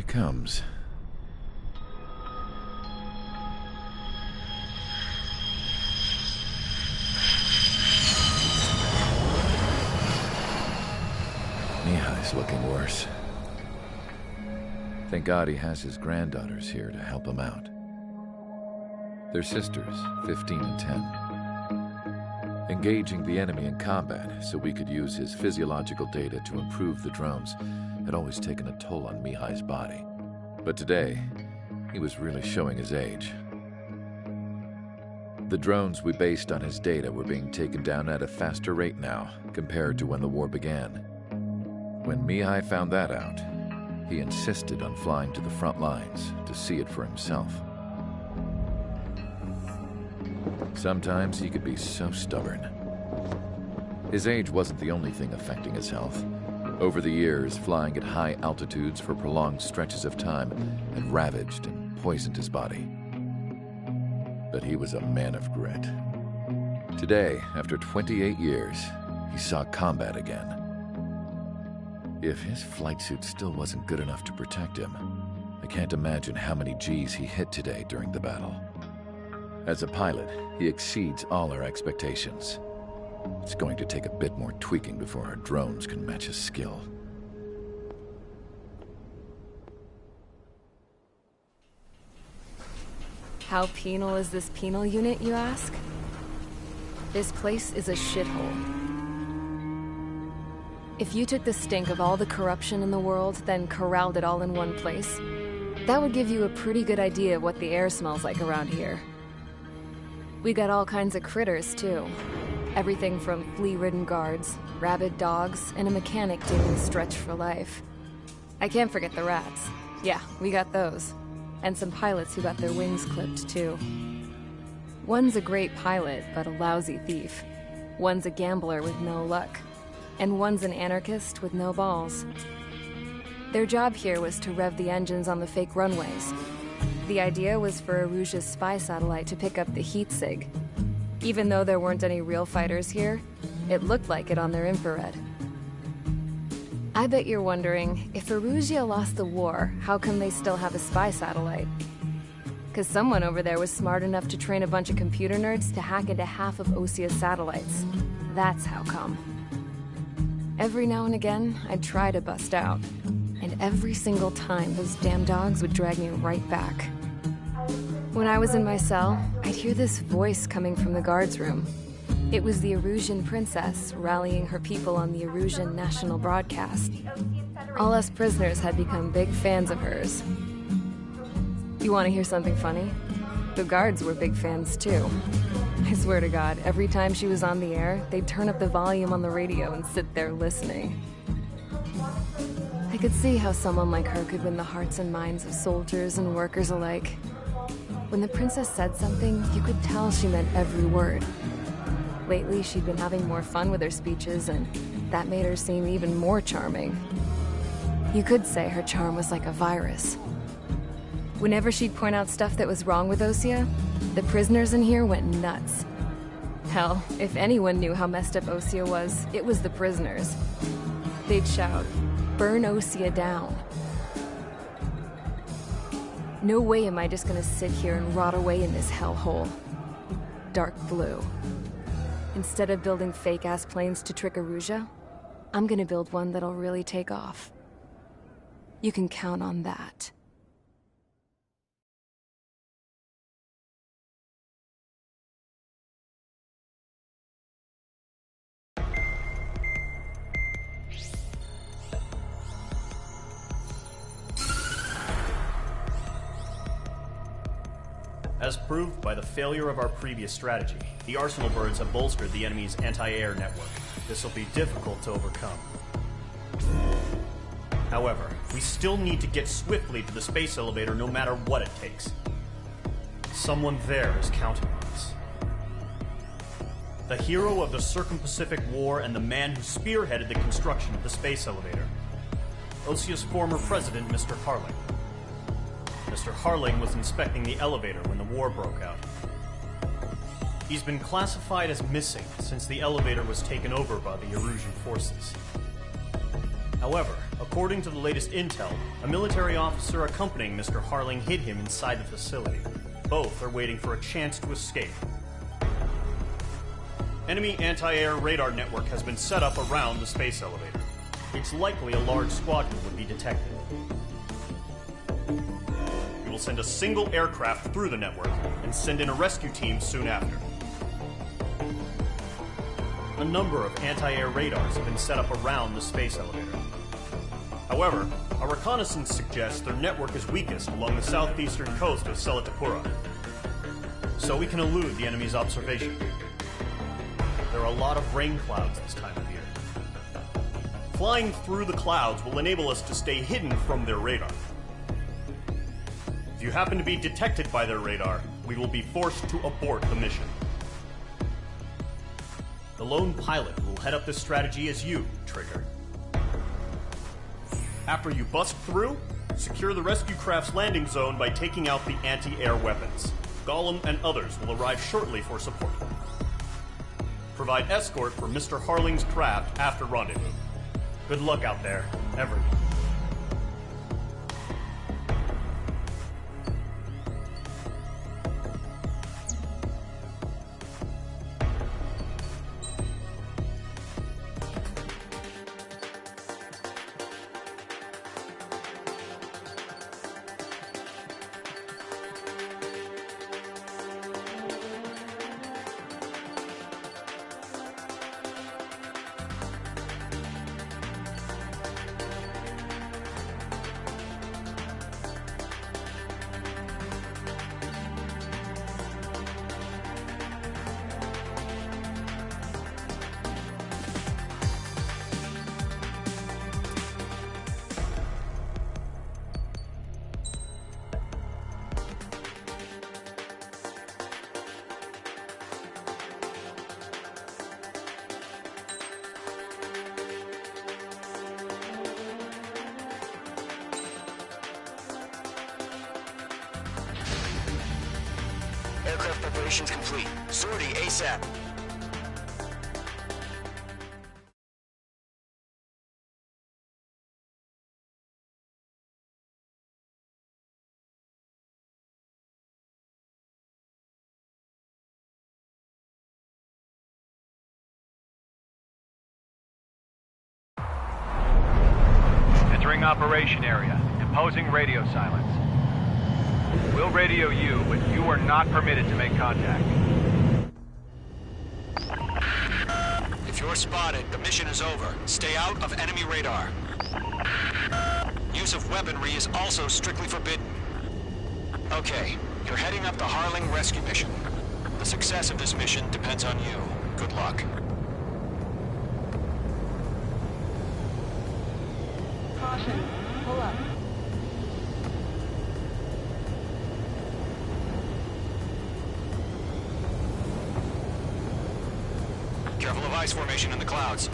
comes. Mihai's looking worse. Thank God he has his granddaughters here to help him out. They're sisters, 15 and 10. Engaging the enemy in combat so we could use his physiological data to improve the drones had always taken a toll on Mihai's body. But today, he was really showing his age. The drones we based on his data were being taken down at a faster rate now compared to when the war began. When Mihai found that out, he insisted on flying to the front lines to see it for himself. Sometimes he could be so stubborn. His age wasn't the only thing affecting his health. Over the years, flying at high altitudes for prolonged stretches of time had ravaged and poisoned his body. But he was a man of grit. Today, after 28 years, he saw combat again. If his flight suit still wasn't good enough to protect him, I can't imagine how many Gs he hit today during the battle. As a pilot, he exceeds all our expectations. It's going to take a bit more tweaking before our drones can match his skill. How penal is this penal unit, you ask? This place is a shithole. If you took the stink of all the corruption in the world, then corralled it all in one place, that would give you a pretty good idea of what the air smells like around here. We got all kinds of critters, too. Everything from flea-ridden guards, rabid dogs, and a mechanic doing stretch for life. I can't forget the rats. Yeah, we got those. And some pilots who got their wings clipped, too. One's a great pilot, but a lousy thief. One's a gambler with no luck. And one's an anarchist with no balls. Their job here was to rev the engines on the fake runways. The idea was for Aruja's spy satellite to pick up the heat sig. Even though there weren't any real fighters here, it looked like it on their infrared. I bet you're wondering, if Aruja lost the war, how come they still have a spy satellite? Because someone over there was smart enough to train a bunch of computer nerds to hack into half of Osia's satellites. That's how come. Every now and again, I'd try to bust out. And every single time, those damn dogs would drag me right back. When I was in my cell, I'd hear this voice coming from the guards room. It was the Erusian princess rallying her people on the Erusian national broadcast. All us prisoners had become big fans of hers. You want to hear something funny? The guards were big fans too. I swear to God, every time she was on the air, they'd turn up the volume on the radio and sit there listening. I could see how someone like her could win the hearts and minds of soldiers and workers alike. When the princess said something, you could tell she meant every word. Lately, she'd been having more fun with her speeches, and that made her seem even more charming. You could say her charm was like a virus. Whenever she'd point out stuff that was wrong with Osia, the prisoners in here went nuts. Hell, if anyone knew how messed up Osia was, it was the prisoners. They'd shout, "Burn Osia down." No way am I just gonna sit here and rot away in this hellhole. Dark blue. Instead of building fake-ass planes to trick Aruja, I'm gonna build one that'll really take off. You can count on that. As proved by the failure of our previous strategy, the Arsenal birds have bolstered the enemy's anti-air network. This will be difficult to overcome. However, we still need to get swiftly to the space elevator no matter what it takes. Someone there is counting on us. The hero of the Circum-Pacific War and the man who spearheaded the construction of the space elevator. Osia's former president, Mr. Harling. Mr. Harling was inspecting the elevator when the war broke out. He's been classified as missing since the elevator was taken over by the Erusian forces. However, According to the latest intel, a military officer accompanying Mr. Harling hid him inside the facility. Both are waiting for a chance to escape. Enemy anti-air radar network has been set up around the space elevator. It's likely a large squadron would be detected. We will send a single aircraft through the network and send in a rescue team soon after. A number of anti-air radars have been set up around the space elevator. However, our reconnaissance suggests their network is weakest along the southeastern coast of Selatapura, so we can elude the enemy's observation. There are a lot of rain clouds this time of year. Flying through the clouds will enable us to stay hidden from their radar. If you happen to be detected by their radar, we will be forced to abort the mission. The lone pilot will head up this strategy as you, Trigger. After you bust through, secure the rescue craft's landing zone by taking out the anti-air weapons. Gollum and others will arrive shortly for support. Provide escort for Mr. Harling's craft after rendezvous. Good luck out there, everyone. Aircraft preparations complete. Sortie ASAP. Entering operation area. Imposing radio silence. We'll radio you, but you are not permitted to make contact. If you're spotted, the mission is over. Stay out of enemy radar. Use of weaponry is also strictly forbidden. Okay, you're heading up the Harling rescue mission. The success of this mission depends on you. Good luck. Caution. Pull up. Careful of ice formation in the clouds.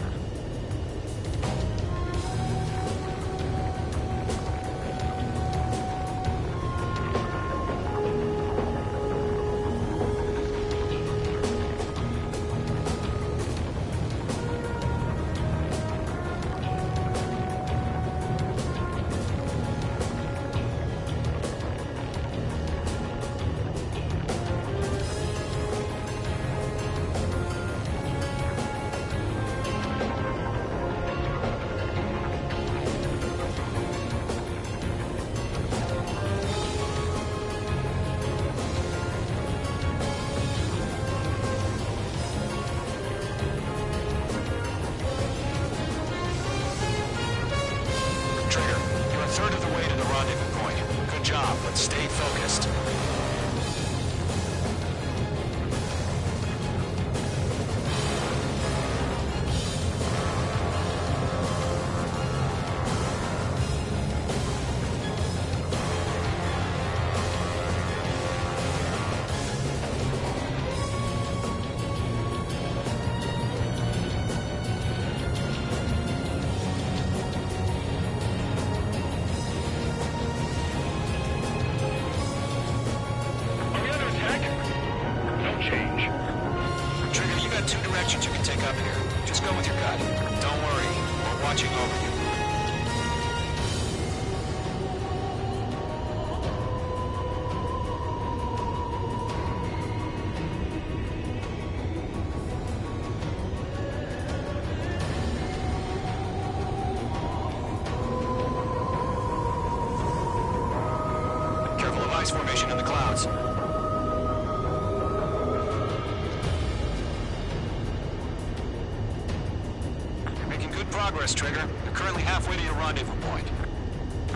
Third of the way to the rendezvous point. Good job, but stay focused. You can take up here. Just go with your gut. Don't worry, we're watching over you. ice formation in the clouds. You're making good progress, Trigger. You're currently halfway to your rendezvous point.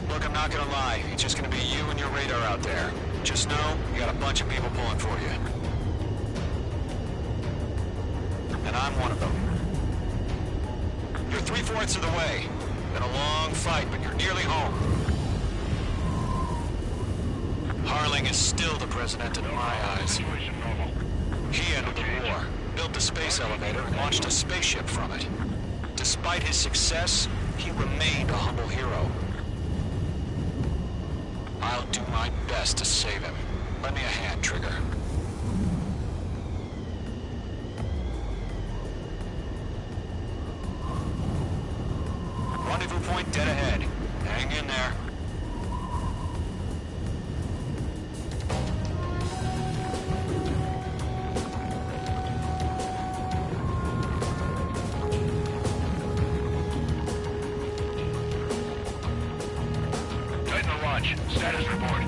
Look, I'm not gonna lie. It's just gonna be you and your radar out there. Just know, you got a bunch of people pulling for you. And I'm one of them. You're 3/4 of the way. Been a long fight, but you're nearly home. Harling is still the president in my eyes. He ended the war, built the space elevator, and launched a spaceship from it. Despite his success, he remained a humble hero. I'll do my best to save him. Lend me a hand, Trigger. Rendezvous point dead ahead. Hang in there. Titan to launch. Status report.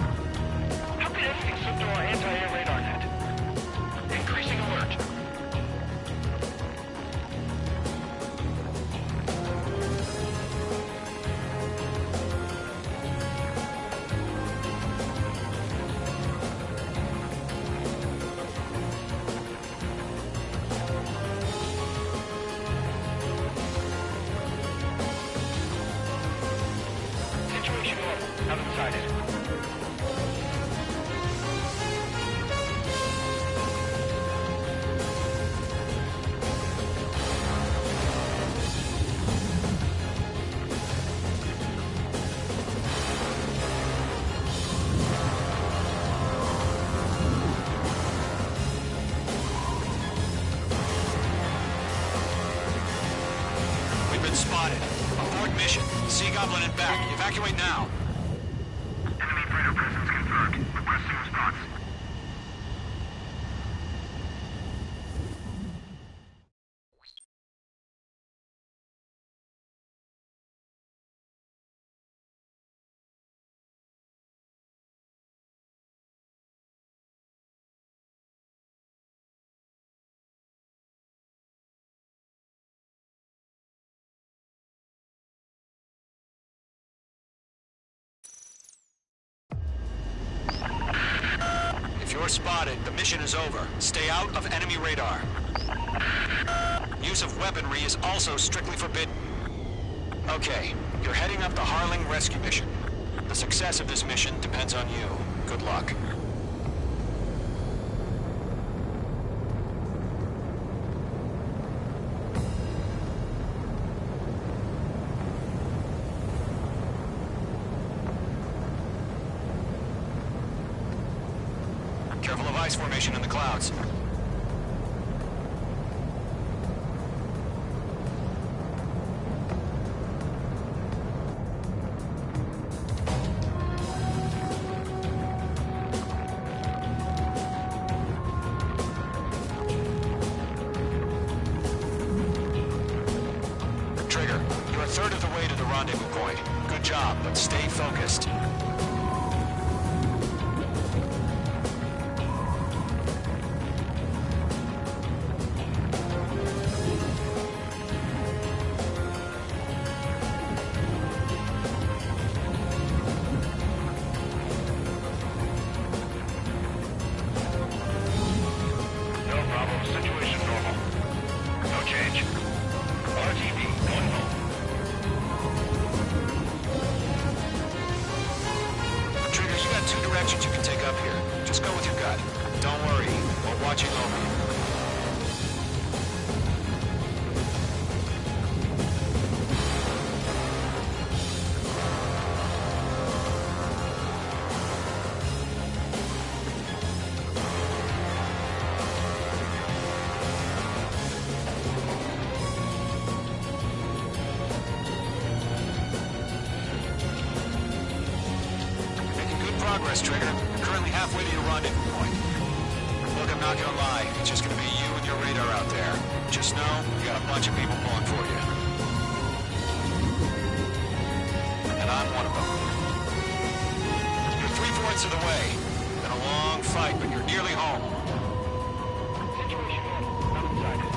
How could anything slip through our anti-air radar net? Increasing alert. Situation low. Haven't decided. We've been spotted. Abort mission. Sea Goblin and back. Evacuate now. Enemy freighter presence confirmed. Requesting response. If you're spotted, the mission is over. Stay out of enemy radar. Use of weaponry is also strictly forbidden. Okay, you're heading up the Harling rescue mission. The success of this mission depends on you. Good luck. Careful of ice formation in the clouds. Trigger, you're a third of the way to the rendezvous point. Good job, but stay focused. No problem. Situation normal. No change. RTV going home. Trigger, you got two directions you can take up here. Just go with your gut. Don't worry, we're watching over you. Making good progress, Trigger. You're currently halfway to your rendezvous point. Look, I'm not gonna lie. It's just gonna be you and your radar out there. Just know, you got a bunch of people pulling for you. And I'm one of them. You're 3/4 of the way. long fight, but you're nearly home.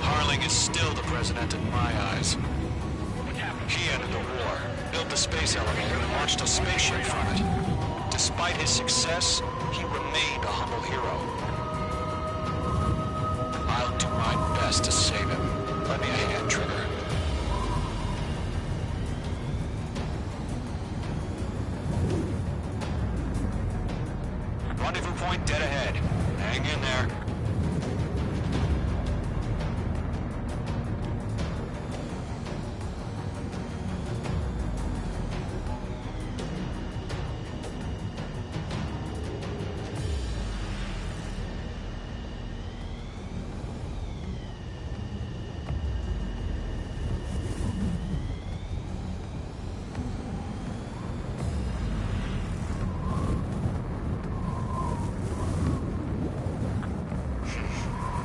Harling is still the president in my eyes. He ended the war, built the space elevator, and launched a spaceship from it. Despite his success, he remained a humble hero. I'll do my best to save him. Lend me a hand, Trigger. Rendezvous point dead ahead. Hang in there.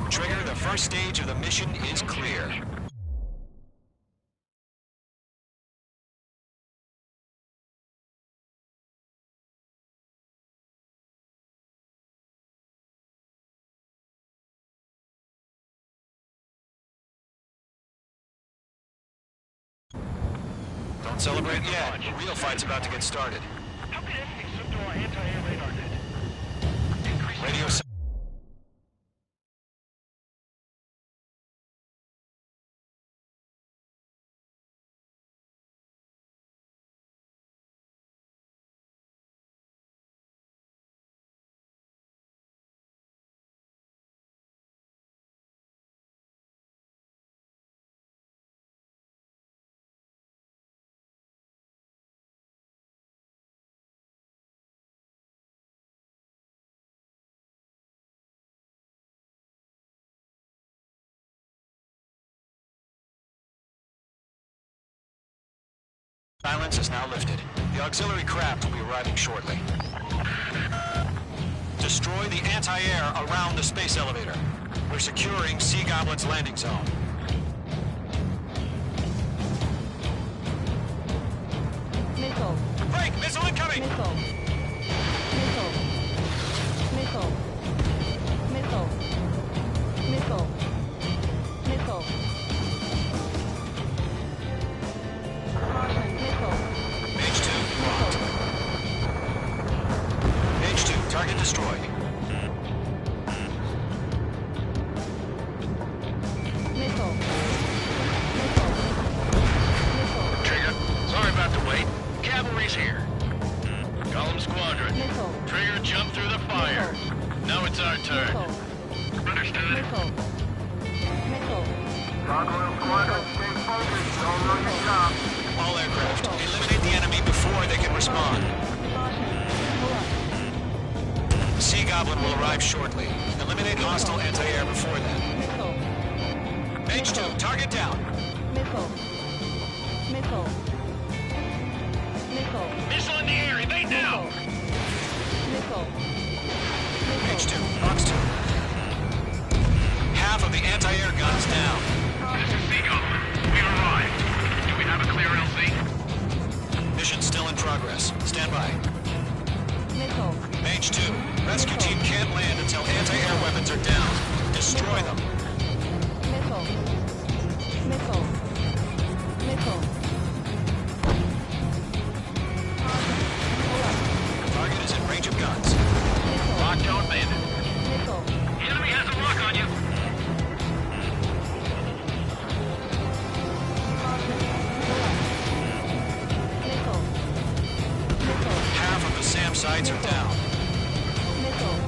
Trigger, the first stage of the mission is clear. Don't celebrate yet. The real fight's about to get started. How could anything slip through our anti-air radar net? Radio silence is now lifted. The auxiliary craft will be arriving shortly. Destroy the anti-air around the space elevator. We're securing Sea Goblin's landing zone. Missile. Break! Missile incoming! Missile. Missile. Missile. Missile. Missile. Missile. Caution. Missile. Page 2, locked. Page 2, target destroyed. Missile. Missile. Missile. Trigger, sorry about the wait. Cavalry's here. Column Squadron. Missile. Trigger, jump through the fire. Now it's our turn. Missile. Understood. Missile. Missile. Gargoyle Squadron, stay focused. Don't know your job. All aircraft, eliminate the enemy before they can respond. Caution. Pull up. Sea Goblin will arrive shortly. Eliminate hostile anti-air before then. Missile. Page 2, target down. Missile. Missile. Missile. Missile in the air, evade now! Missile. Page 2, box 2. Half of the anti-air guns down. This is Sea Goblin. We've arrived. Do we have a clear LZ? Mission still in progress. Stand by. Missile. Page 2, rescue team can't land until anti-air weapons are down. Destroy them. Missile. Missile. Missile. Pull up. Target is in range of guns. Missile. Lockdown bandit. Missile. The enemy has a lock on you. Missile. Missile. Half of the SAM sites are down. Missile.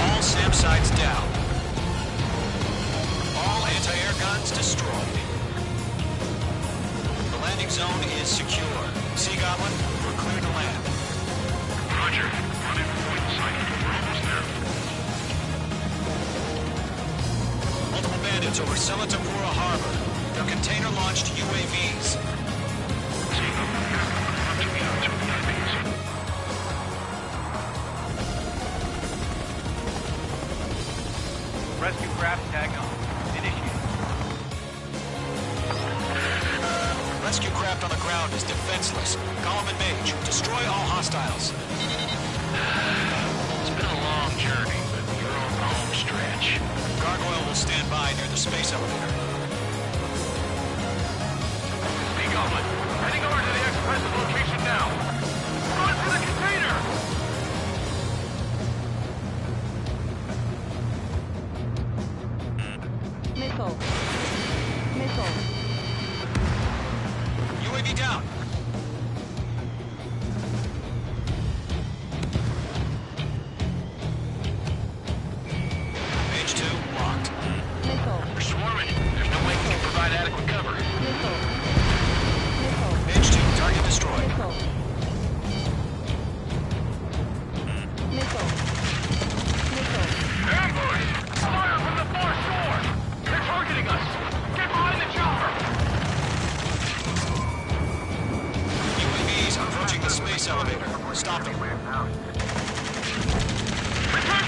All SAM sites down. All anti-air guns destroyed. The landing zone is secure. Sea Goblin, we're clear to land. Roger. Rendezvous point sighted. We're almost there. Multiple bandits over Selatapura Harbor. They're container-launched UAVs. Sea Goblin, confirm to me on 2 VIPs. Rescue craft tag on. Initiate. ground is defenseless. Column and Mage, destroy all hostiles. It's been a long journey, but we're on the home stretch. Gargoyle will stand by near the space elevator. Be going. Heading over to the express location now. Run for the container! Missile. Missile. UAV down. Mage 2 locked. Missile. We're swarming. There's no way we can provide adequate cover. Missile. Missile. Mage 2, target destroyed. Missile. Missile. Missile. Ambush! Fire from the far shore! They're targeting us! Get behind the chopper! UAVs approaching the space elevator. Stop them. Return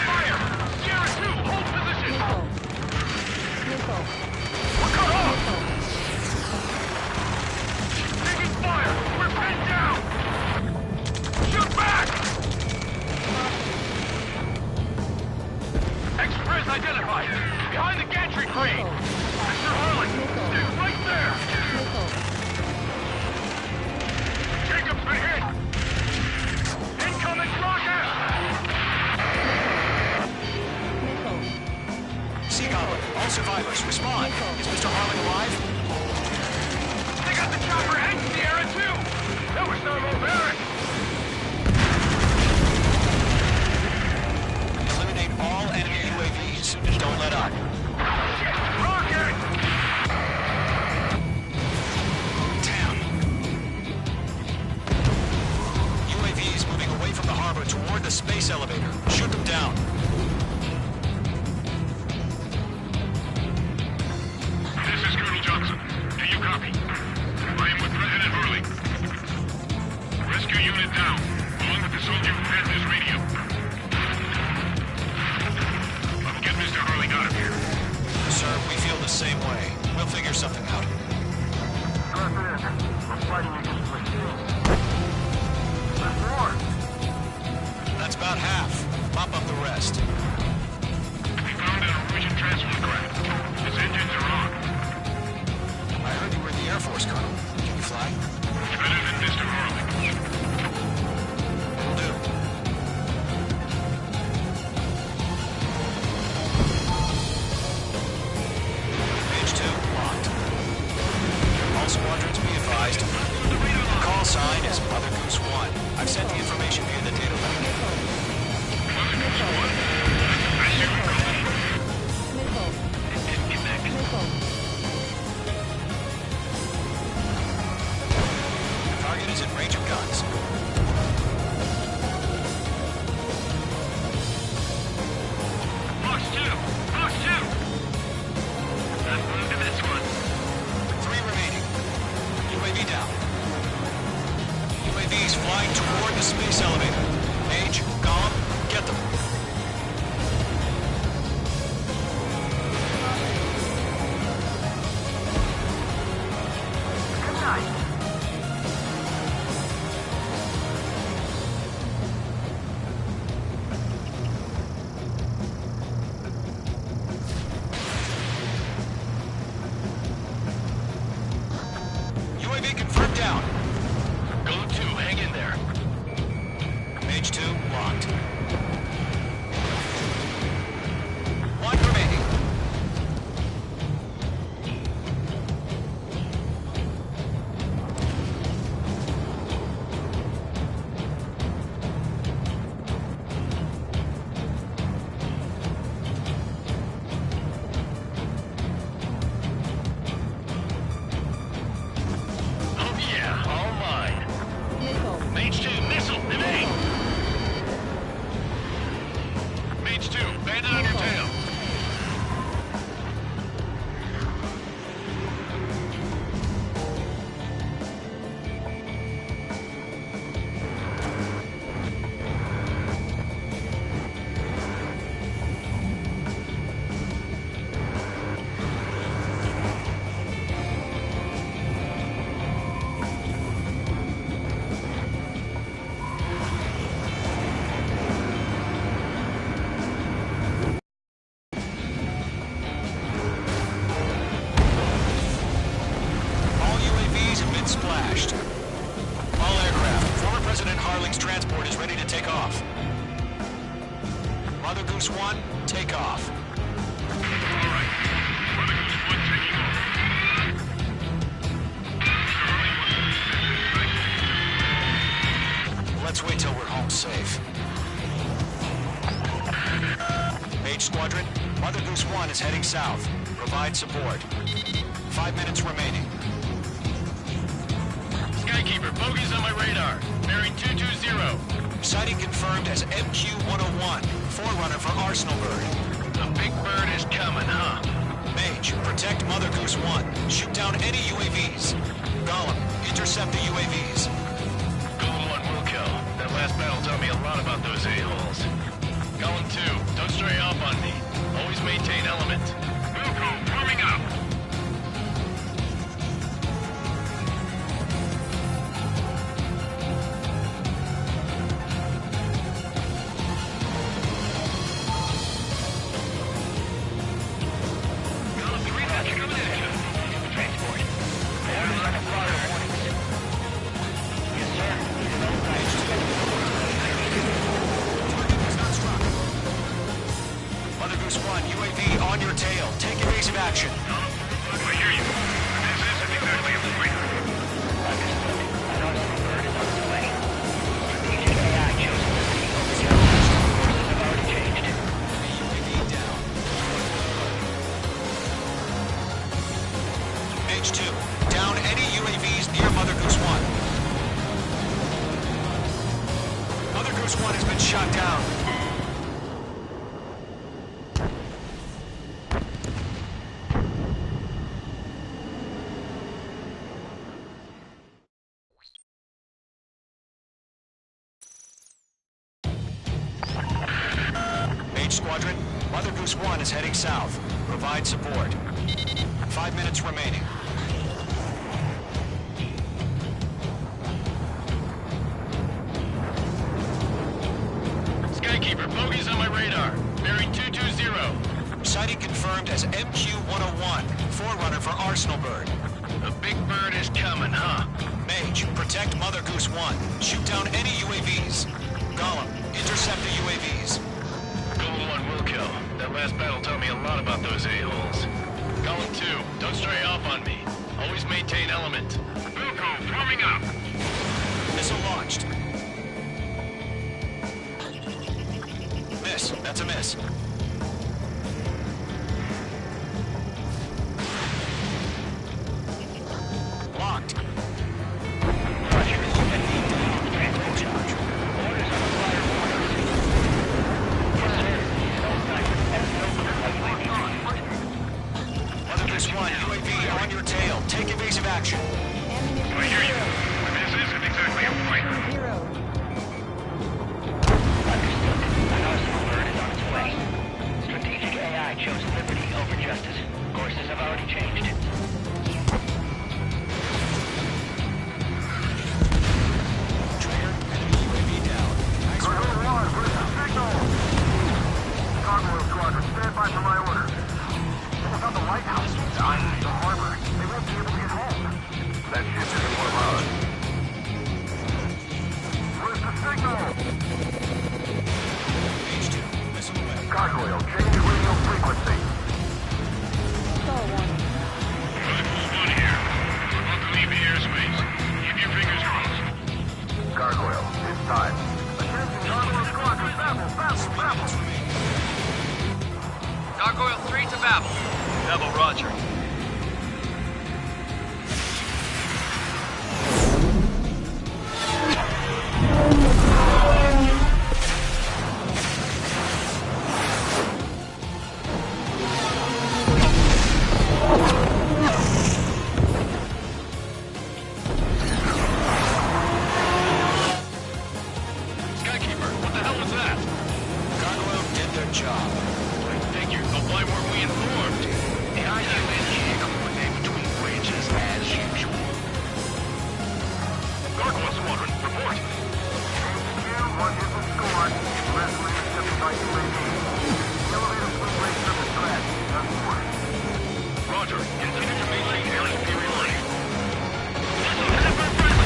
fire! Sierra 2, hold position! Missile. Missile. We're cut off! Taking fire! We're pinned down! Shoot back! Express identified! Behind the gantry crane! Mr. Harlan! Stay right there! Missile. Jacob's been hit! Incoming rocket! Missile. Sea Goblin, all survivors, respond. Is Mr. Harlan alive? They got the chopper and Sierra too! That was thermobaric! Eliminate all enemy UAVs. Don't let up. Shit! Rocket! Damn. UAVs moving away from the harbor toward the space elevator. Shoot them down. This is Colonel Johnson. Do you copy? I am with President Hurley. Rescue unit down, along with the soldier who has this radio. I will get Mr. Hurley out of here. Sir, we feel the same way. We'll figure something out. I'm fighting against machines. There's more. That's about half. Mop up the rest. We found a Norwegian transfer craft. Its engines are on. I heard you were in the Air Force, Colonel. Can you fly? Better than Mr. Hurley. Will do. Mage 2, locked. All squadrons be advised. Call sign is Mother Goose 1. I've sent the information via the data link. Missile. Missile. Target is in range of guns. Box 2! Box 2! Let's move to this one. 3 remaining. UAV down. UAVs flying toward the space elevator. Mage, Gollum, get them. Good night. UAV confirmed down. Go 2, hang in there. Mage 2, locked. established. All aircraft, former President Harling's transport is ready to take off. Mother Goose 1, take off. All right. Mother Goose 1 taking off. Let's wait till we're home safe. Mage Squadron, Mother Goose 1 is heading south. Provide support. 5 minutes remaining. Skykeeper, bogeys on my radar. Bearing 220. Sighting confirmed as MQ-101, forerunner for Arsenal Bird. The big bird is coming, huh? Mage, protect Mother Goose 1. Shoot down any UAVs. Gollum, intercept the UAVs. Golem 1 will kill. That last battle taught me a lot about those a-holes. Golem 2, don't stray off on me. Always maintain element. Wilco, warming up. Golem 3, that's coming at you. Transport. Orders on the fire warnings. Yes, sir. Mother Goose 1, UAV on your tail. Take evasive action. I hear you. This isn't exactly a point. UAV down. Mage 2, down any UAVs near Mother Goose 1. Mother Goose 1 has been shot down. Mage Squadron, Mother Goose 1 is heading south. Provide support. 5 minutes remaining. Skykeeper, bogeys on my radar. Bearing 220. Sighting confirmed as MQ-101, forerunner for Arsenal Bird. The big bird is coming, huh? Mage, protect Mother Goose 1. Shoot down any UAVs. Gollum, intercept the UAVs. Golem 1 will kill. That last battle taught me a lot about those a-holes. Golem 2, don't stray off on me. Always maintain element. Wilco, warming up. Missile launched. Miss. That's a miss. Locked. Mother Goose 1, UAV on your tail. Take evasive action. I hear you. This isn't exactly a point. Strategic AI chose liberty over justice. Courses have already changed. Trainer, enemy UAV down. Nice work. Where's the signal? Cargo Squadron, stand by for my orders. It's not the lighthouse. The harbor. They won't be able to get home. That ship isn't one of ours. Where's the signal? H2, missile away. Gargoyle, change radio frequency. Star one. Mother Goose 1 here. We're about to leave the airspace. Keep your fingers crossed. Gargoyle, it's time. Attention, Gargoyle Squadron, babble, babble, babble. Gargoyle 3 to Babel. Babel, roger. Skykeeper, what the hell was that? Gargoyle did their job. I figured, but why weren't we informed? The IUN can't coordinate between branches as usual. Gargoyle Squadron, report. One hit was scored. Rescue accepted by UAV. Elevator swing rate surface threat. Unforced. Roger. Continue to maintain air superiority. Missile hit for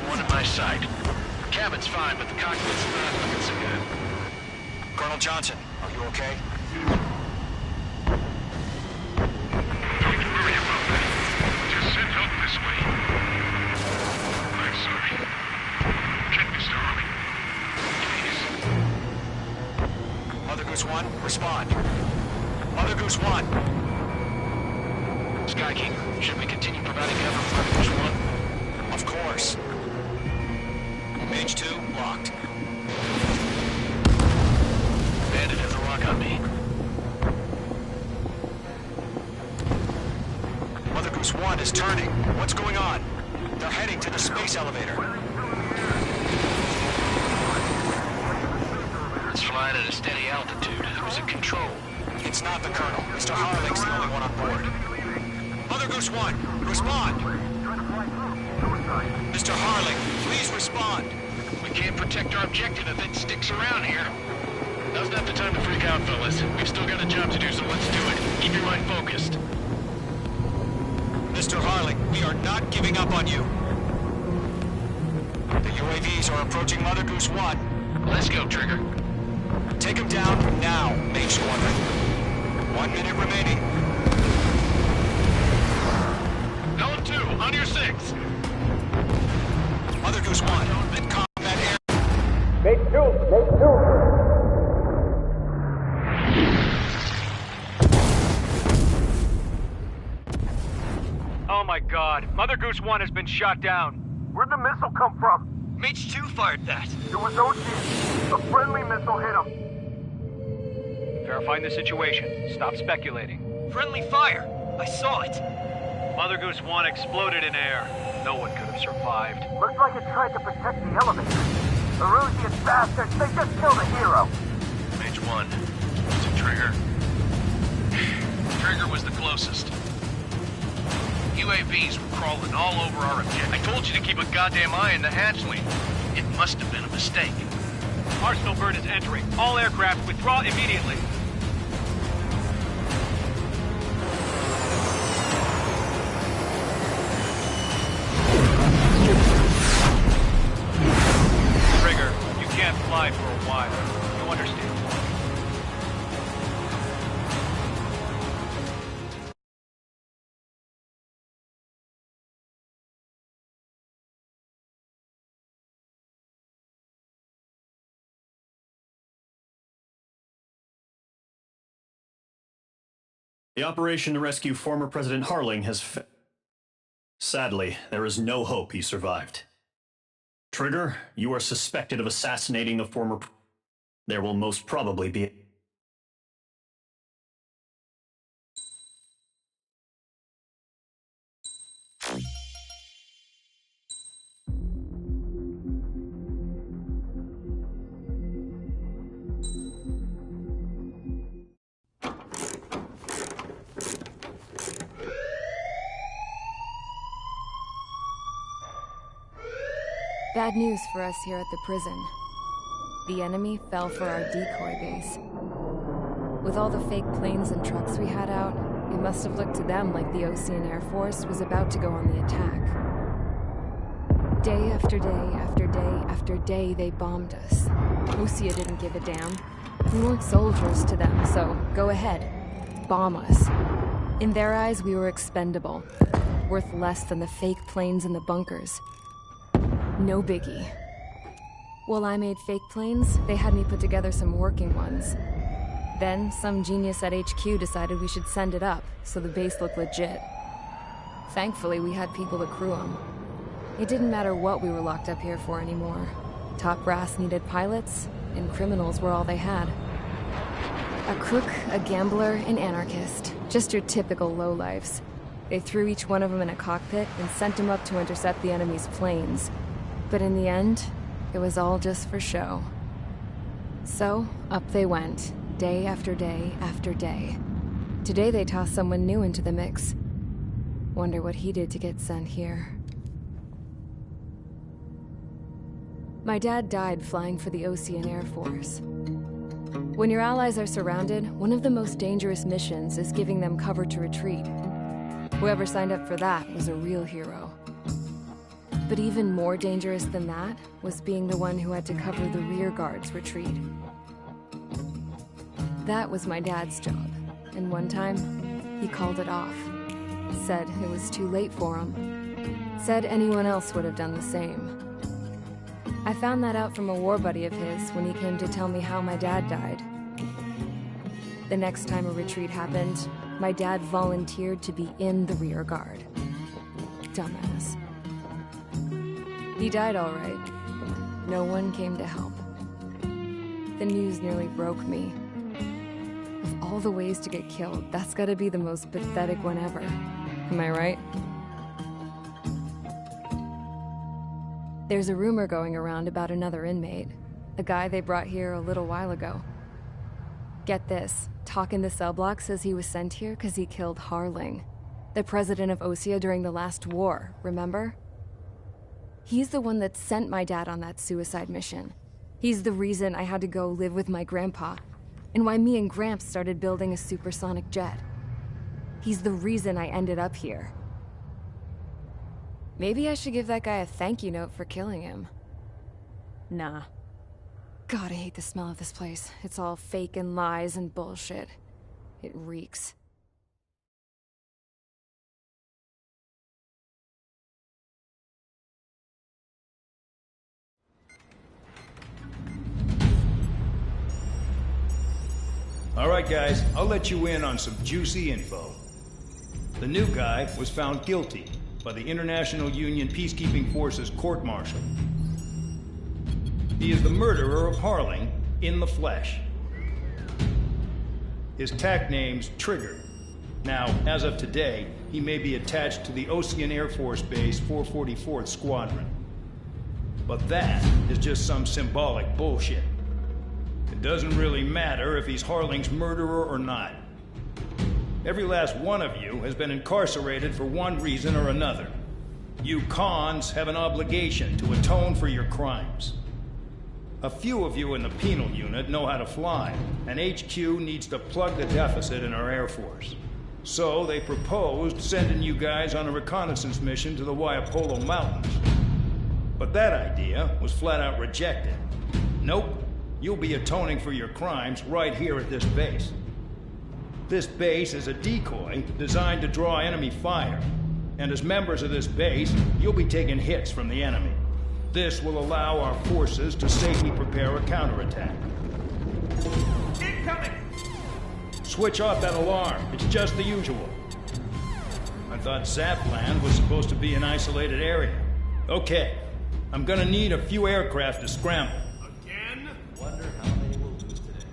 one in my sight. The cabin's fine, but the cockpit's not looking so good. Colonel Johnson, are you okay? Don't worry about that. Just send help this way. I'm sorry. Check, Mr. Harley. Please. Mother Goose 1, respond. Mother Goose 1. Skykeeper, should we continue providing cover for Mother Goose 1? Of course. Mage 2, locked. Bandit has a lock on me. Mother Goose 1 is turning. What's going on? They're heading to the space elevator. It's flying at a steady altitude. Who's in control? It's not the Colonel. Mr. Harling's the only one on board. Mother Goose 1, respond! Mr. Harling, please respond! We can't protect our objective if it sticks around here. Now's not the time to freak out, fellas. We've still got a job to do, so let's do it. Keep your mind focused. Mr. Harling, we are not giving up on you. The UAVs are approaching Mother Goose 1. Let's go, Trigger. Take them down now, Mage Squadron. 1 minute remaining. Helm 2, on your 6. Mother Goose 1, in combat air. Oh my god, Mother Goose 1 has been shot down. Where'd the missile come from? Mage 2 fired that. It was OG. A friendly missile hit him. Verifying the situation. Stop speculating. Friendly fire. I saw it. Mother Goose 1 exploded in air. No one could have survived. Looks like it tried to protect the elevator. The Rusian bastards, they just killed a hero. Mage 1. Is it Trigger? Trigger was the closest. UAVs were crawling all over our objective. I told you to keep a goddamn eye on the hatchling. It must have been a mistake. Arsenal bird is entering. All aircraft withdraw immediately. Trigger, you can't fly for a while. You understand? The operation to rescue former President Harling has Sadly, there is no hope he survived. Trigger, you are suspected of assassinating the former... There will most probably be... Bad news for us here at the prison. The enemy fell for our decoy base. With all the fake planes and trucks we had out, it must have looked to them like the Ocean Air Force was about to go on the attack. Day after day after day after day, they bombed us. Lucia didn't give a damn. We weren't soldiers to them, so go ahead. Bomb us. In their eyes, we were expendable. Worth less than the fake planes in the bunkers. No biggie. While I made fake planes, they had me put together some working ones. Then, some genius at HQ decided we should send it up, so the base looked legit. Thankfully, we had people to crew them. It didn't matter what we were locked up here for anymore. Top brass needed pilots, and criminals were all they had. A crook, a gambler, an anarchist. Just your typical lowlifes. They threw each one of them in a cockpit and sent them up to intercept the enemy's planes. But in the end, it was all just for show. So, up they went, day after day after day. Today they tossed someone new into the mix. Wonder what he did to get sent here. My dad died flying for the Ocean Air Force. When your allies are surrounded, one of the most dangerous missions is giving them cover to retreat. Whoever signed up for that was a real hero. But even more dangerous than that was being the one who had to cover the rear guard's retreat. That was my dad's job, and one time, he called it off. Said it was too late for him. Said anyone else would have done the same. I found that out from a war buddy of his when he came to tell me how my dad died. The next time a retreat happened, my dad volunteered to be in the rear guard. Dumbass. He died all right. No one came to help. The news nearly broke me. Of all the ways to get killed, that's gotta be the most pathetic one ever. Am I right? There's a rumor going around about another inmate. A guy they brought here a little while ago. Get this, talk in the cell block says he was sent here because he killed Harling, the president of Osea during the last war, remember? He's the one that sent my dad on that suicide mission. He's the reason I had to go live with my grandpa, and why me and Gramps started building a supersonic jet. He's the reason I ended up here. Maybe I should give that guy a thank you note for killing him. Nah. God, I hate the smell of this place. It's all fake and lies and bullshit. It reeks. All right, guys, I'll let you in on some juicy info. The new guy was found guilty by the International Union Peacekeeping Forces court-martial. He is the murderer of Harling in the flesh. His tack name's Trigger. Now, as of today, he may be attached to the Ocean Air Force Base 444th Squadron. But that is just some symbolic bullshit. It doesn't really matter if he's Harling's murderer or not. Every last one of you has been incarcerated for one reason or another. You cons have an obligation to atone for your crimes. A few of you in the penal unit know how to fly, and HQ needs to plug the deficit in our Air Force. So they proposed sending you guys on a reconnaissance mission to the Waiapolo Mountains. But that idea was flat out rejected. Nope. You'll be atoning for your crimes right here at this base. This base is a decoy designed to draw enemy fire. And as members of this base, you'll be taking hits from the enemy. This will allow our forces to safely prepare a counterattack. Incoming! Switch off that alarm. It's just the usual. I thought Zapland was supposed to be an isolated area. Okay. I'm gonna need a few aircraft to scramble. Wonder how many we'll lose today.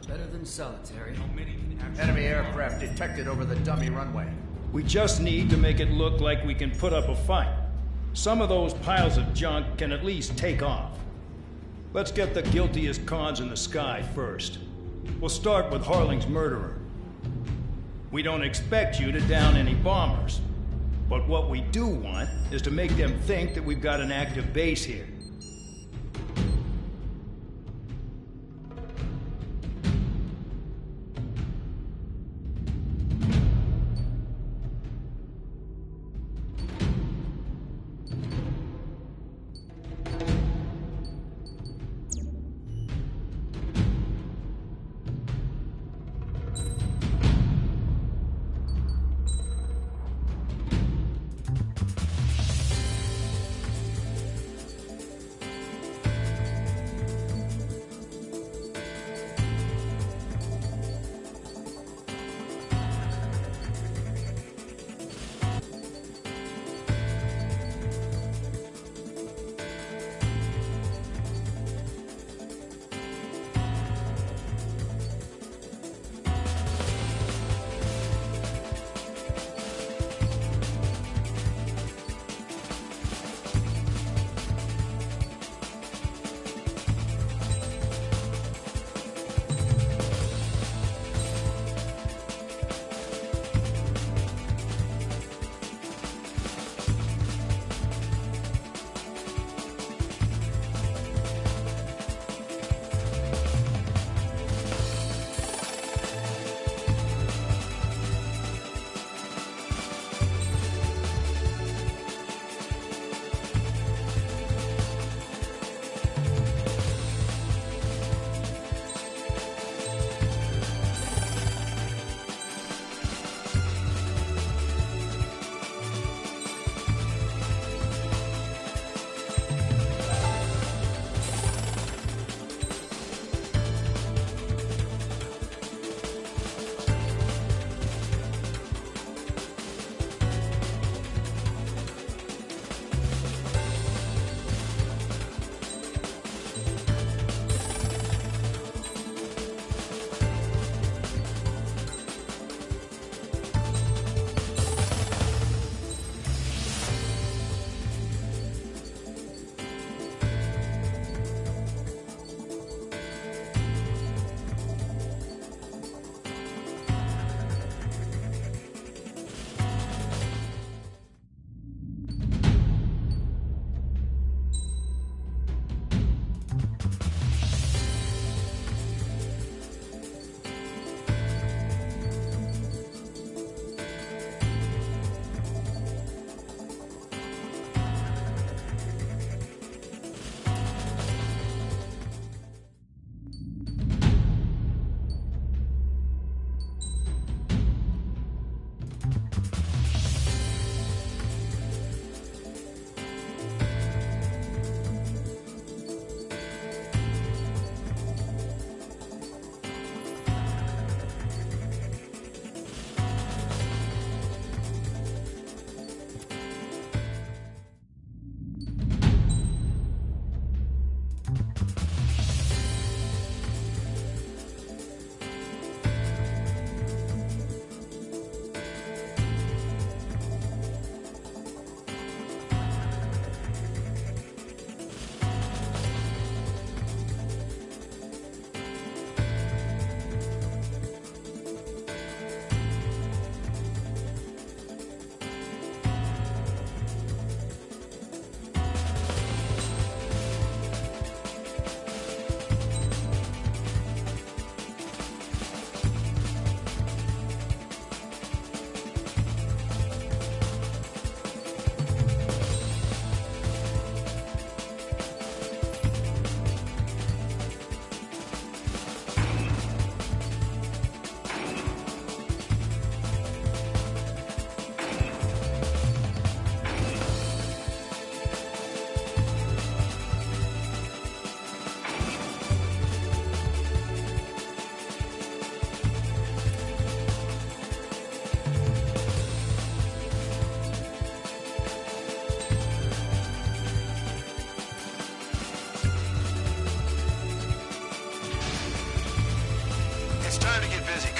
Better than solitary. How many can actually... Enemy aircraft detected over the dummy runway. We just need to make it look like we can put up a fight. Some of those piles of junk can at least take off. Let's get the guiltiest cons in the sky first. We'll start with Harling's murderer. We don't expect you to down any bombers. But what we do want is to make them think that we've got an active base here.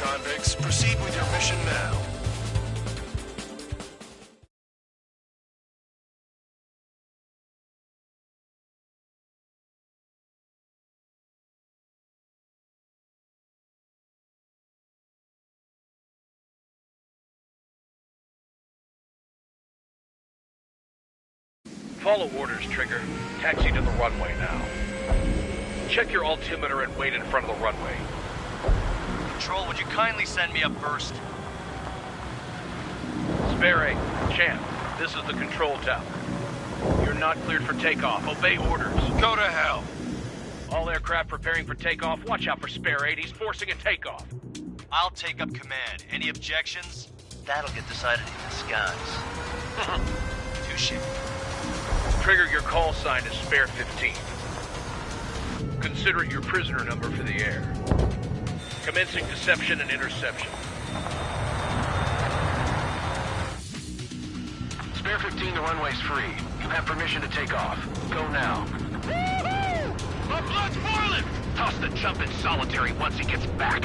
convicts. Proceed with your mission now. Follow orders, Trigger. Taxi to the runway now. Check your altimeter and wait in front of the runway. Control, would you kindly send me up first? Spare 8, Champ, this is the control tower. You're not cleared for takeoff. Obey orders. Go to hell. All aircraft preparing for takeoff. Watch out for Spare 8. He's forcing a takeoff. I'll take up command. Any objections? That'll get decided in the skies. Touche. Trigger, your call sign is Spare 15. Consider it your prisoner number for the air. Commencing deception and interception. Spare 15, the runway's free. You have permission to take off. Go now. Woohoo! My blood's boiling! Toss the chump in solitary once he gets back.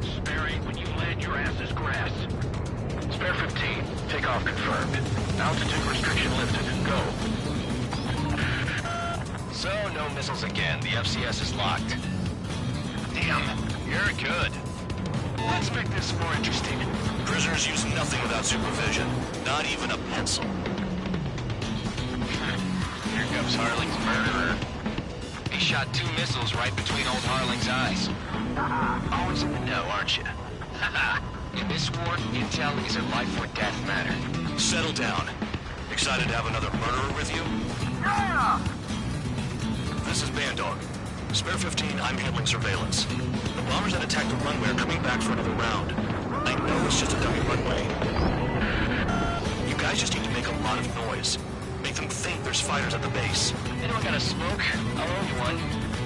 Spare 8, when you land, your ass is grass. Spare 15, takeoff confirmed. Altitude restriction lifted. Go. So, no missiles again. The FCS is locked. Damn, you're good. Let's make this more interesting. Prisoners use nothing without supervision. Not even a pencil. Here comes Harling's murderer. He shot 2 missiles right between old Harling's eyes. Always in the know, aren't you? In this war, intel is a life or death matter. Settle down. Excited to have another murderer with you? Yeah! This is Bandog. Spare 15, I'm handling surveillance. The bombers that attacked the runway are coming back for another round. I know it's just a dummy runway. You guys just need to make a lot of noise. Make them think there's fighters at the base. Anyone got a smoke? I'll owe you one.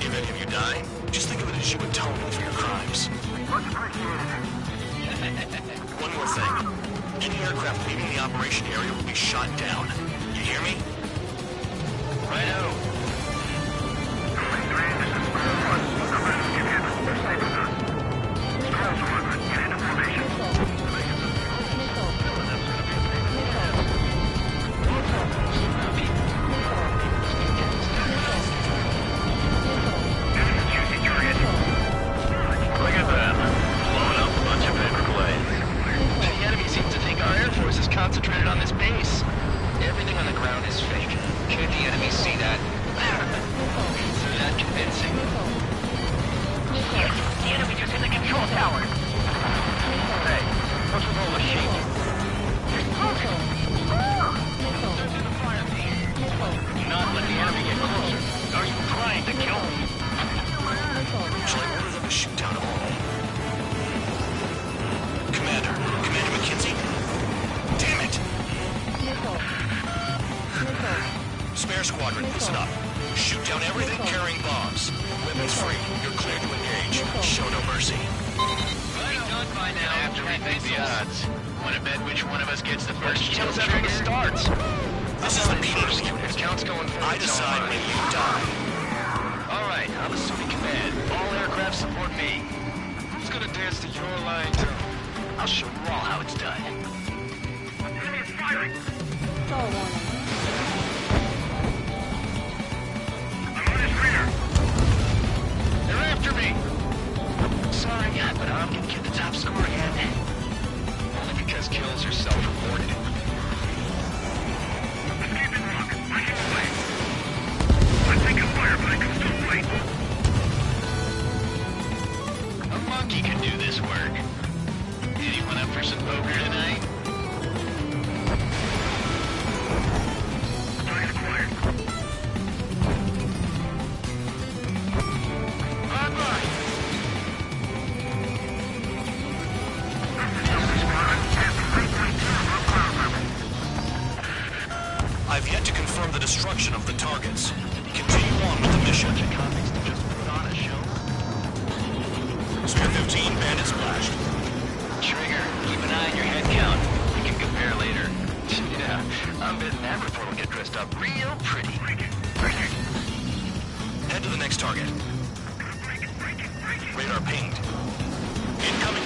If any of you die, just think of it as you atoning for your crimes. Much appreciated. One more thing. Any aircraft leaving the operation area will be shot down. You hear me? Righto. Concentrated on this base. Everything on the ground is fake. Can't the enemy see that? So that convincing. The enemy just hit the control tower. Hey, what's with all the shaking? Not let the enemy get closer. Are you trying to kill me? Shall I order them to shoot down all? Commander McKenzie? Damn it! Spare squadron, listen up. Shoot down everything carrying bombs. Weapons free. You're cleared to engage. Show no mercy. Done by now. After rethink the odds. Want to bet which one of us gets the first kill Tell us how it starts. This is the first unit. Count's going for I decide when you die. All right, I'm assuming command. All aircraft support me. Who's gonna dance to your line? I'll show you all how it's done. Enemy is firing. I'm on his rear. They're after me. Sorry, but I'm gonna get the top score again. Only because kills are self-reported. Escape and lock. I can play. I think I'm fire, but I can still play. A monkey can do this work. Anyone up for some poker tonight? Target acquired. Bye-bye. I've yet to confirm the destruction of the targets. Continue on with the mission. Comics to just put on a show. Spare 15, bandit splashed. Trigger, keep an eye on your head count. We can compare later. Yeah, I'm betting that report will get dressed up real pretty. Head to the next target. Radar pinged. Incoming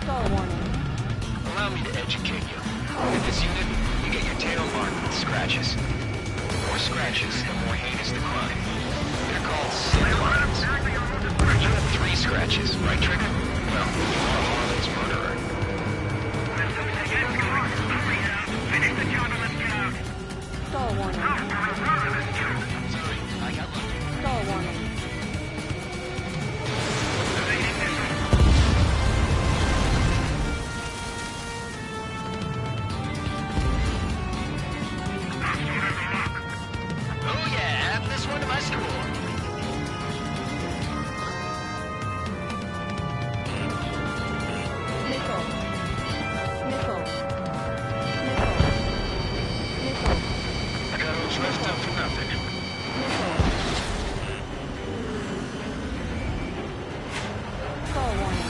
Stall warning. Allow me to educate you. In this unit, you get your tail marked with scratches. The more scratches, the more heinous the crime. They're called symptoms. You have 3 scratches, right, Trigger? Well, you are Harlan's murderer. Finish the job and let's get out. Stall warning. Sorry, I got lucky. Stall warning. Oh yeah, add this one to my school. Missile. Missile. Missile. Missile. I got all dressed up for nothing. Stall warning.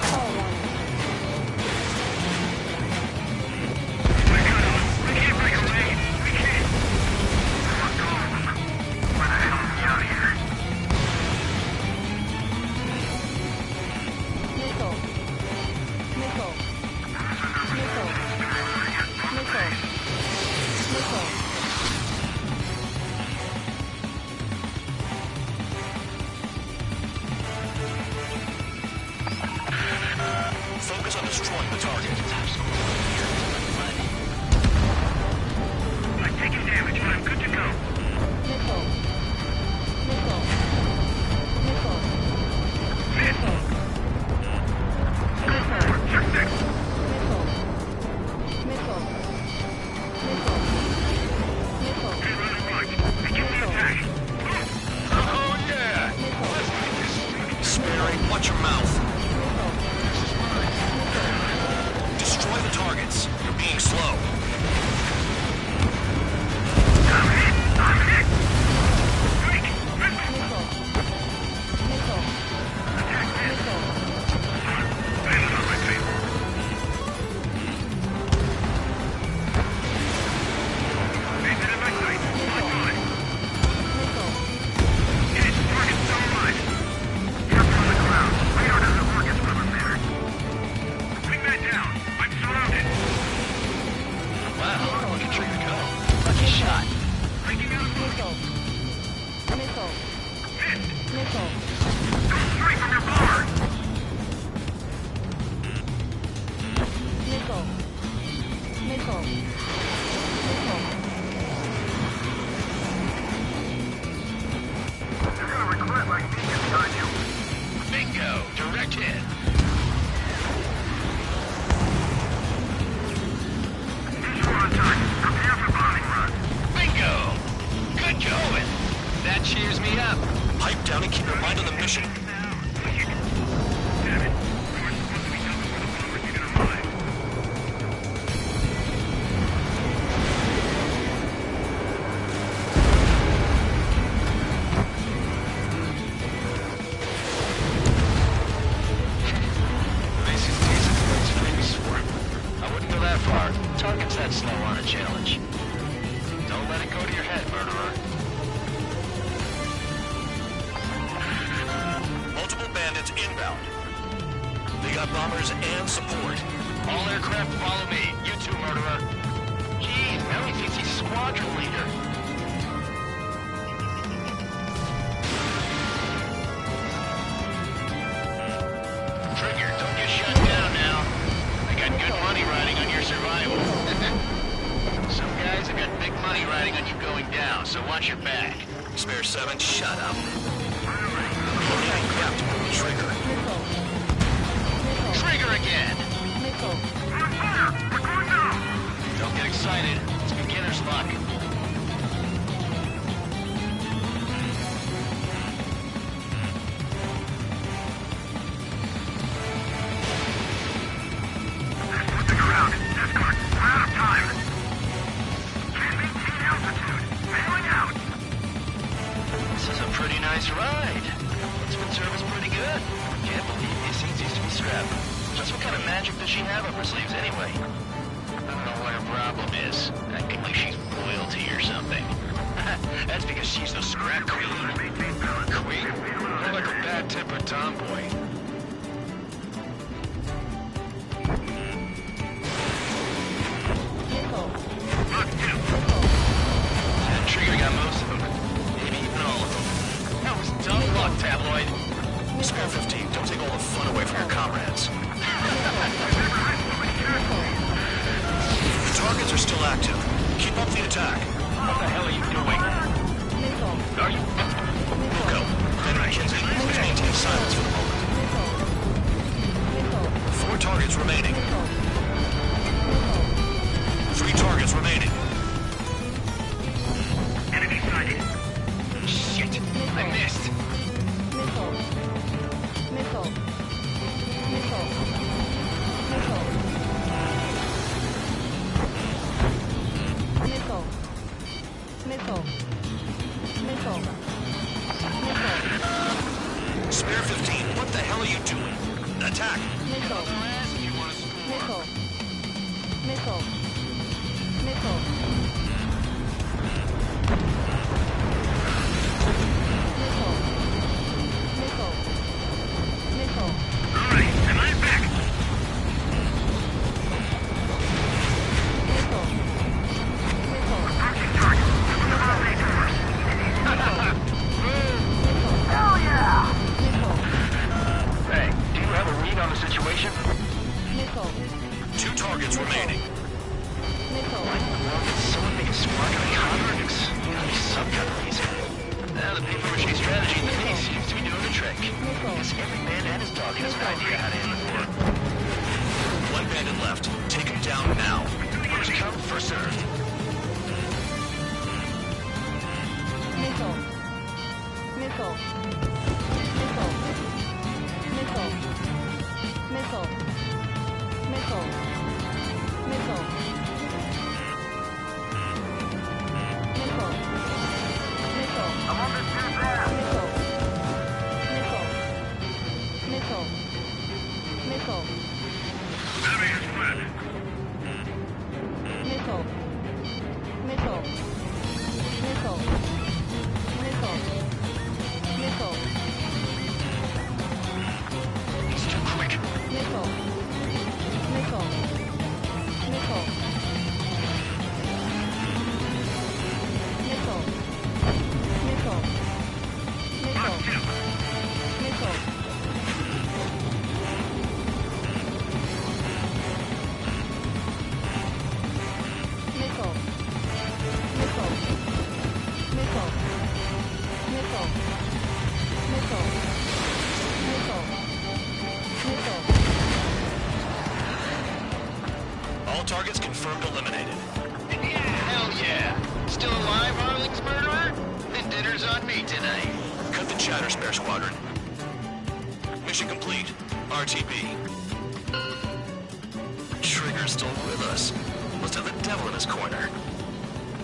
Stall warning. We can't break away. We can't. Come on, go. Where the hell are we out of here? Missile. Missile. Missile. Missile. Missile. Focus on destroying the target. I'm taking damage, but I'm good to go. Missile. Missile. Missile. Missile. Missile. Check this. Missile. Missile. Missile. Missile. Hey, run and punch. Begin the attack. Oh yeah! Missile. Sperry, watch your mouth. Missile. Destroy the targets. You're being slow. I'm hit. I'm hit. Quick. Missile. Missile. Attack this. Missile. Landed on my feet. Landed in my sight. Watch on it. Missile. Hit. Target still alive. Careful on the ground. Radar doesn't work as well in there. Bring that down. I'm surrounded. Wow, look at Trigger go. Lucky shot. Breaking out of Missile. Missile. Missed. Missile. Go straight from your bar. Missile. Missile. Missile. You're gonna regret like beacons on you. Bingo. Direct hit. Visual on time. Prepare for bombing run. Bingo. Good going. That cheers me up. Pipe down and keep your mind on the mission. Damn it. We were supposed to be done before the bombers even arrived. Macy's decent, but it's famous for. I wouldn't go that far. Target's that slow on a challenge. Don't let it go to your head, murderer. Multiple bandits inbound. They got bombers and support. All aircraft follow me. You too, murderer. Jeez, now he thinks he's squadron leader. Trigger, don't get shut down now. I got good money riding on your survival. Some guys have got big money riding on you going down, so watch your back. Spare 7, shut up. Okay, crap, Trigger. Missile. Missile. Trigger again! Missile. On fire! We're going down! Don't get excited. It's beginner's luck. Flipping around. Escort. We're out of time. Can't maintain altitude. Bailing out. This is a pretty nice ride. It's service pretty good. Can't believe these seats used to be scrapped. Just what kind of magic does she have up her sleeves anyway? I don't know what her problem is. Acting like she's royalty or something. That's because she's the scrap queen. Queen? More like a bad-tempered tomboy. active. Keep up the attack. What the hell are you doing? Missile. Are you... Wilco, Ben McKenzie, please maintain silence for the moment. Missile. 4 targets remaining. Missile. 3 targets remaining. Enemy sighted. Shit. I missed. Missile. Missile. Missile. Missile. Missile. Missile. Missile. Missile. Spare 15, what the hell are you doing? Attack! Missile. Missile. Missile. Missile. Missile. Missile. Missile. Alright, am I back? Missile. Missile. Active target. Hell yeah! Missile. Hey, do you have a read on the situation? Missile. 2 targets remaining. Missile. Someone make a squadron of convicts? Subcutleries. Now the paper-mache strategy in the piece seems to be doing the trick. Guess every man and his dog has an idea how to end the war. 1 bandit left. Take him down now. First come, first served. Missile. Missile. Missile. Missile. Missile. Missile. Missile. Missile. Missile. I'm on this dude's ass. Missile. Missile. Missile. Missile. Enemy is fled. Missile. Missile. Missile. Missile. Missile. He's too quick. Missile. Missile. Missile. Missile. Missile. Missile. Missile. Missile. Missile. Missile. Missile. Missile. Missile. Missile. All targets confirmed eliminated. Yeah, hell yeah. Still alive, Harling's murderer? Then dinner's on me tonight. Cut the chatter, Spare Squadron. Mission complete. RTB. Trigger's still with us. Must have the devil in his corner.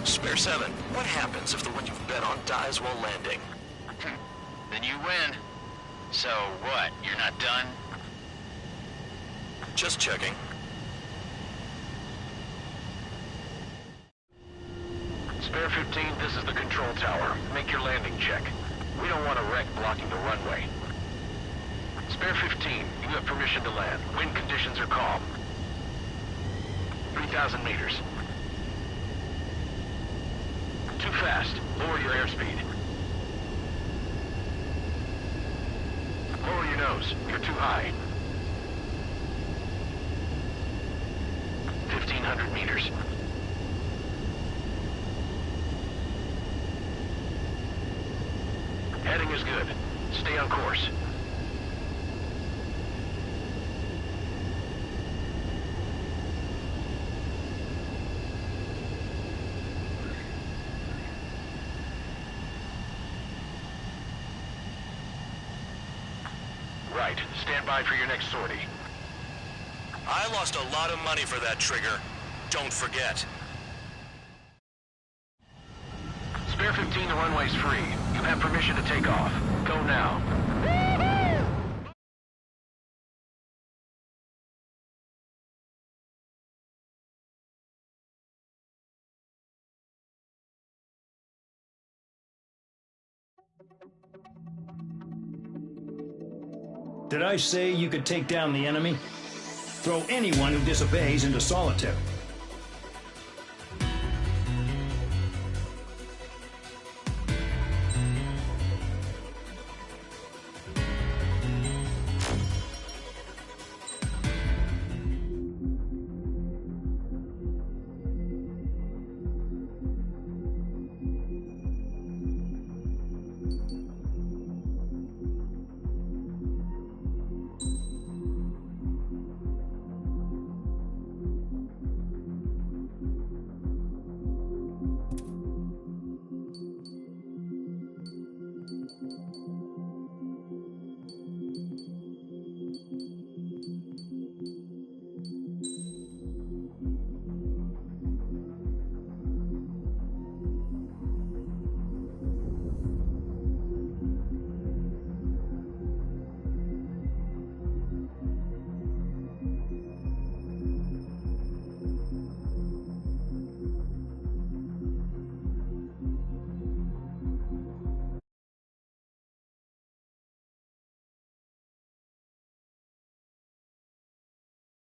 Spare 7, what happens if the one you've bet on dies while landing? Then you win. So what, you're not done? Just checking. Spare 15, this is the control tower. Make your landing check. We don't want a wreck blocking the runway. Spare 15, you have permission to land. Wind conditions are calm. 3,000 meters. Too fast. Lower your airspeed. Lower your nose. You're too high. 1,500 meters. Heading is good. Stay on course. Right. Stand by for your next sortie. I lost a lot of money for that trigger. Don't forget. Spare 15, the runway's free. You have permission to take off. Go now. Did I say you could take down the enemy? Throw anyone who disobeys into solitary.